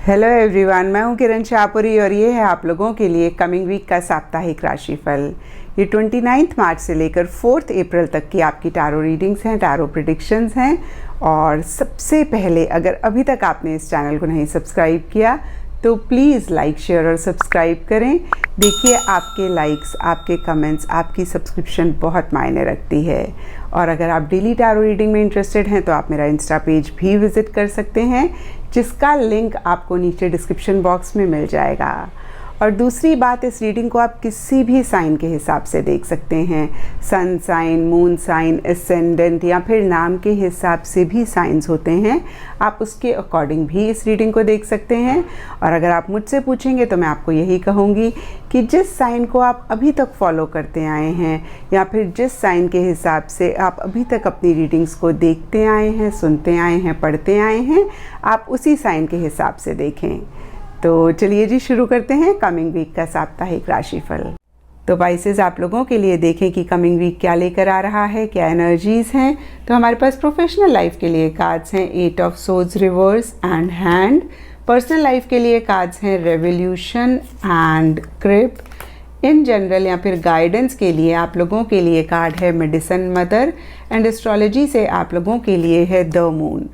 Hello everyone, मैं हूं किरण शाहपुरी और ये है आप लोगों के लिए कमिंग वीक का साप्ताहिक राशिफल। ये 29 मार्च से लेकर 4 अप्रैल तक की आपकी टैरो रीडिंग्स हैं, टैरो प्रेडिक्शंस हैं। और सबसे पहले अगर अभी तक आपने इस चैनल को नहीं सब्सक्राइब किया तो प्लीज़ लाइक, शेयर और सब्सक्राइब करें। देखिए, आपके लाइक्स, आपके कमेंट्स, आपकी सब्सक्रिप्शन बहुत मायने रखती है। और अगर आप डेली टैरो रीडिंग में इंटरेस्टेड हैं तो आप मेरा इंस्टा पेज भी विज़िट कर सकते हैं, जिसका लिंक आपको नीचे डिस्क्रिप्शन बॉक्स में मिल जाएगा। और दूसरी बात, इस रीडिंग को आप किसी भी साइन के हिसाब से देख सकते हैं। Sun sign, moon sign, ascendant या फिर नाम के हिसाब से भी साइंस होते हैं। आप उसके अकॉर्डिंग भी इस रीडिंग को देख सकते हैं। और अगर आप मुझसे पूछेंगे तो मैं आपको यही कहूँगी कि जिस साइन को आप अभी तक फॉलो करते आए हैं या फिर जिस साइन के हिसाब से आप अभी तक अपनी रीडिंग्स को देखते आए हैं, सुनते आए हैं, पढ़ते आए हैं, आप उसी साइन के हिसाब से देखें। तो चलिए जी, शुरू करते हैं कमिंग वीक का साप्ताहिक राशिफल। तो पाइसेस, आप लोगों के लिए देखें कि कमिंग वीक क्या लेकर आ रहा है, क्या एनर्जीज़ हैं। तो हमारे पास प्रोफेशनल लाइफ के लिए कार्ड्स हैं 8 of swords reverse and hand. Personal life के लिए कार्ड्स हैं रेवोल्यूशन एंड क्रिप। इन जनरल या फिर गाइडेंस के लिए आप लोगों के लिए कार्ड है मेडिसन मदर। एंड एस्ट्रोलॉजी से आप लोगों के लिए है द मून।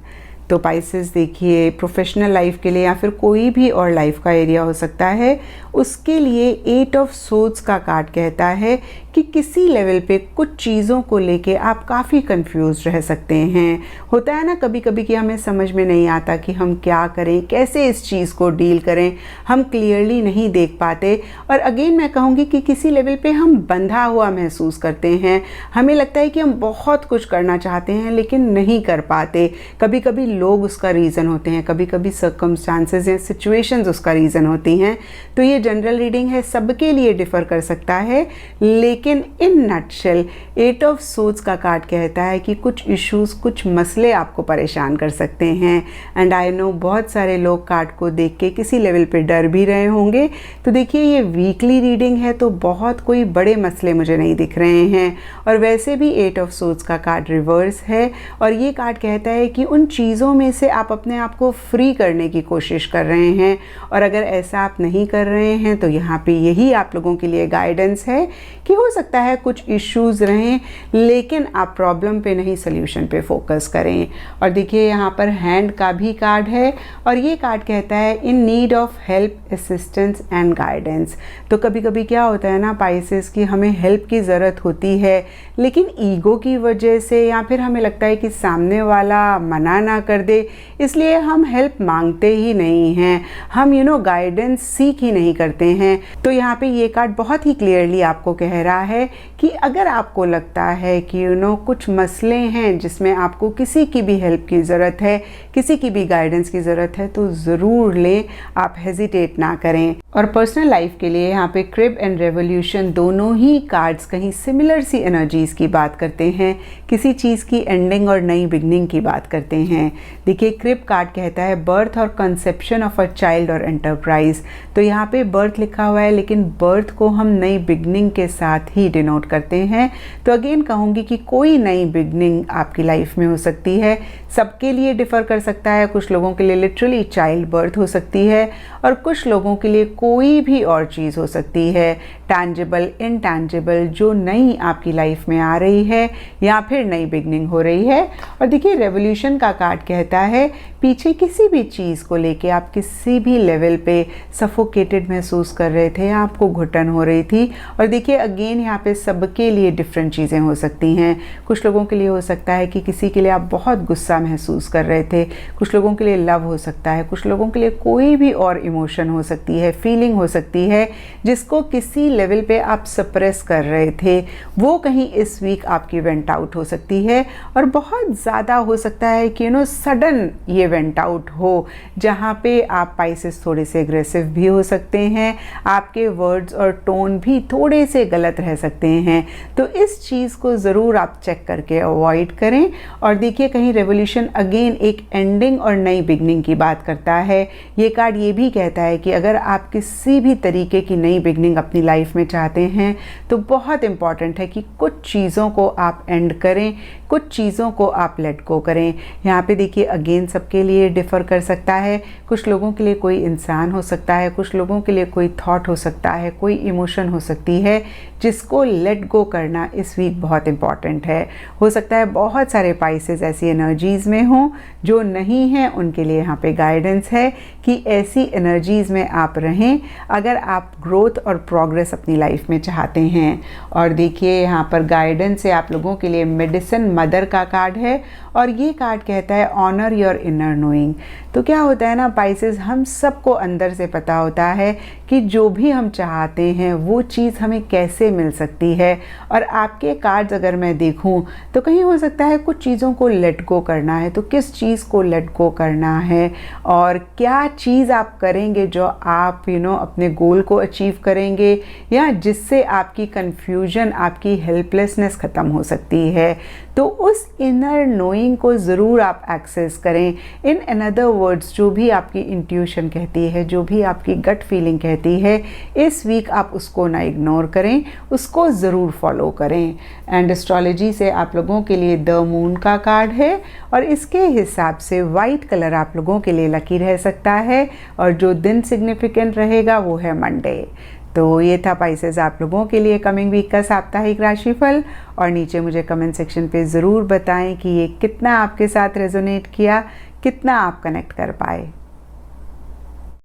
तो पाइसेस, देखिए, प्रोफेशनल लाइफ के लिए या फिर कोई भी और लाइफ का एरिया हो सकता है, उसके लिए 8 ऑफ सोर्ड्स का कार्ड कहता है कि किसी लेवल पे कुछ चीज़ों को लेके आप काफ़ी कंफ्यूज रह सकते हैं। होता है ना कभी कभी कि हमें समझ में नहीं आता कि हम क्या करें, कैसे इस चीज़ को डील करें, हम क्लियरली नहीं देख पाते। और अगेन मैं कहूँगी कि किसी लेवल पे हम बंधा हुआ महसूस करते हैं। हमें लगता है कि हम बहुत कुछ करना चाहते हैं लेकिन नहीं कर पाते। कभी कभी लोग उसका रीज़न होते हैं, कभी कभी सर्कमस्टांसेस या सिचुएशंस उसका रीज़न होती हैं। तो ये जनरल रीडिंग है, सबके लिए डिफ़र कर सकता है, लेकिन इन नटशेल 8 ऑफ सोर्ड्स का कार्ड कहता है कि कुछ इश्यूज़, कुछ मसले आपको परेशान कर सकते हैं। एंड आई नो बहुत सारे लोग कार्ड को देख के किसी लेवल पे डर भी रहे होंगे। तो देखिए, ये वीकली रीडिंग है तो बहुत कोई बड़े मसले मुझे नहीं दिख रहे हैं। और वैसे भी 8 ऑफ सोर्ड्स का कार्ड रिवर्स है और ये कार्ड कहता है कि उन चीज़ों में से आप अपने आप को फ्री करने की कोशिश कर रहे हैं। और अगर ऐसा आप नहीं कर रहे हैं तो यहाँ पे यही आप लोगों के लिए गाइडेंस है कि हो सकता है कुछ इश्यूज़ रहें, लेकिन आप प्रॉब्लम पे नहीं, सल्यूशन पे फोकस करें। और देखिए, यहाँ पर हैंड का भी कार्ड है और ये कार्ड कहता है in need of help, assistance and guidance. तो कभी कभी क्या होता है ना पाइसेस, कि हमें हेल्प की ज़रूरत होती है, लेकिन ईगो की वजह से या फिर हमें लगता है कि सामने वाला मना ना कर दे, इसलिए हम हेल्प मांगते ही नहीं हैं, हम गाइडेंस सीख ही नहीं करते हैं। तो यहाँ पे ये कार्ड बहुत ही क्लियरली आपको कह रहा है कि अगर आपको लगता है कि कुछ मसले हैं जिसमें आपको किसी की भी हेल्प की ज़रूरत है, किसी की भी गाइडेंस की ज़रूरत है, तो ज़रूर लें, आप हेजिटेट ना करें। और पर्सनल लाइफ के लिए यहाँ पे क्रिप एंड रेवोल्यूशन दोनों ही कार्ड्स कहीं सिमिलर सी एनर्जीज़ की बात करते हैं, किसी चीज़ की एंडिंग और नई बिगनिंग की बात करते हैं। देखिए, क्रिप कार्ड कहता है बर्थ और कंसेप्शन ऑफ अ चाइल्ड और एंटरप्राइज। तो यहाँ पे बर्थ लिखा हुआ है, लेकिन बर्थ को हम नई बिगनिंग के साथ ही डिनोट करते हैं। तो अगेन कहूँगी कि कोई नई बिगनिंग आपकी लाइफ में हो सकती है, सबके लिए डिफ़र कर सकता है। कुछ लोगों के लिए लिटरली चाइल्ड बर्थ हो सकती है और कुछ लोगों के लिए कोई भी और चीज़ हो सकती है, टैंजिबल, इनटैंजिबल, जो नई आपकी लाइफ में आ रही है या फिर नई बिगनिंग हो रही है। और देखिए, रेवोल्यूशन का कार्ड कहता है पीछे किसी भी चीज़ को लेके आप किसी भी लेवल पे सफोकेटेड महसूस कर रहे थे, आपको घुटन हो रही थी। और देखिए, अगेन यहाँ पे सबके लिए डिफरेंट चीज़ें हो सकती हैं। कुछ लोगों के लिए हो सकता है कि किसी के लिए आप बहुत गुस्सा महसूस कर रहे थे, कुछ लोगों के लिए लव हो सकता है, कुछ लोगों के लिए कोई भी और इमोशन हो सकती है, फीलिंग हो सकती है, जिसको किसी लेवल पे आप सप्रेस कर रहे थे, वो कहीं इस वीक आपकी वेंट आउट हो सकती है। और बहुत ज़्यादा हो सकता है कि सडन ये वेंट आउट हो, जहाँ पे आप पाइसेस थोड़े से एग्रेसिव भी हो सकते हैं, आपके वर्ड्स और टोन भी थोड़े से गलत रह सकते हैं। तो इस चीज़ को ज़रूर आप चेक करके अवॉइड करें। और देखिए, कहीं रेवोल्यूशन अगेन एक एंडिंग और नई बिगनिंग की बात करता है। ये कार्ड ये भी कहता है कि अगर आप किसी भी तरीके की नई बिगनिंग अपनी लाइफ में चाहते हैं तो बहुत इंपॉर्टेंट है कि कुछ चीज़ों को आप एंड करें, कुछ चीज़ों को आप लेट गो करें। यहाँ पे देखिए, अगेन सबके के लिए डिफ़र कर सकता है, कुछ लोगों के लिए कोई इंसान हो सकता है, कुछ लोगों के लिए कोई थॉट हो सकता है, कोई इमोशन हो सकती है जिसको लेट गो करना इस वीक बहुत इम्पॉर्टेंट है। हो सकता है बहुत सारे पाइसेस ऐसी एनर्जीज़ में हों, जो नहीं हैं उनके लिए यहाँ पे गाइडेंस है कि ऐसी एनर्जीज़ में आप रहें अगर आप ग्रोथ और प्रोग्रेस अपनी लाइफ में चाहते हैं। और देखिए यहाँ पर गाइडेंस है आप लोगों के लिए मेडिसिन मदर का कार्ड है और ये कार्ड कहता है ऑनर योर इनर नोइंग। तो क्या होता है ना पाइसेस, हम सबको अंदर से पता होता है कि जो भी हम चाहते हैं वो चीज़ हमें कैसे मिल सकती है। और आपके कार्ड्स अगर मैं देखूं तो कहीं हो सकता है कुछ चीज़ों को लेट गो करना है, तो किस चीज़ को लेट गो करना है और क्या चीज़ आप करेंगे जो आप अपने गोल को अचीव करेंगे या जिससे आपकी कन्फ्यूजन, आपकी हेल्पलेसनेस ख़त्म हो सकती है। तो उस इनर नोइंग को ज़रूर आप एक्सेस करें। इन अनदर वर्ड्स, जो भी आपकी इंट्यूशन कहती है, जो भी आपकी गट फीलिंग कहती है, इस वीक आप उसको ना इग्नोर करें, उसको ज़रूर फॉलो करें। एंड एस्ट्रोलॉजी से आप लोगों के लिए द मून का कार्ड है और इसके हिसाब से वाइट कलर आप लोगों के लिए लकी रह सकता है और जो दिन सिग्निफिकेंट रहेगा वो है मंडे। तो ये था पाइसेस आप लोगों के लिए कमिंग वीक का साप्ताहिक राशिफल। और नीचे मुझे कमेंट सेक्शन पे ज़रूर बताएं कि ये कितना आपके साथ रेजोनेट किया, कितना आप कनेक्ट कर पाए।